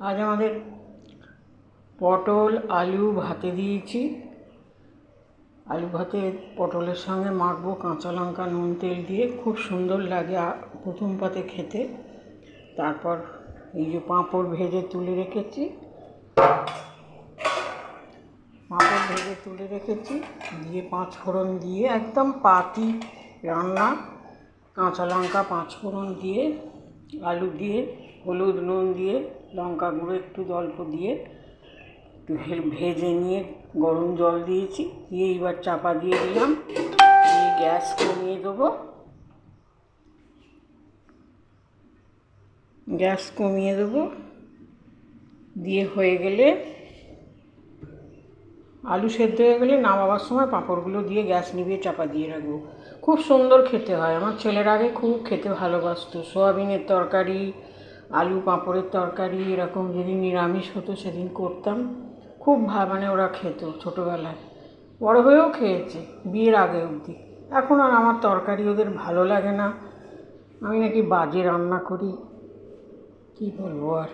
আজ আমাদের পটল আলু ভাতে দিয়েছি। আলু ভাতে পটলের সঙ্গে মাখবো কাঁচা লঙ্কা নুন তেল দিয়ে, খুব সুন্দর লাগে প্রথম পাতে খেতে। তারপর এই যে পাঁপড় ভেজে তুলে রেখেছি, দিয়ে পাঁচফোড়ন দিয়ে একদম পাতি রান্না। কাঁচা লঙ্কা পাঁচফোড়ন দিয়ে আলু দিয়ে হলুদ নুন দিয়ে লঙ্কা গুঁড়ো একটু অল্প দিয়ে একটু ভেজে নিয়ে গরম জল দিয়েছি, দিয়ে এবার চাপা দিয়ে দিলাম, দিয়ে গ্যাস কমিয়ে দেবো। দিয়ে হয়ে গেলে আলু সেদ্ধ হয়ে গেলে নামাবার সময় পাঁপড়গুলো দিয়ে গ্যাস নিভিয়ে চাপা দিয়ে রাখবো। খুব সুন্দর খেতে হয়। আমার ছেলের আগে খুব খেতে ভালোবাসতো। সোয়াবিনের তরকারি, আলু পাঁপড়ের তরকারি এরকম যেদিন নিরামিষ হতো সেদিন করতাম, খুব মানে ওরা খেত ছোটোবেলায়, বড় হয়েও খেয়েছে, বিয়ের আগে অবধি। এখন আর আমার তরকারি ওদের ভালো লাগে না, আমি নাকি বাজে রান্না করি, কী বলবো আর।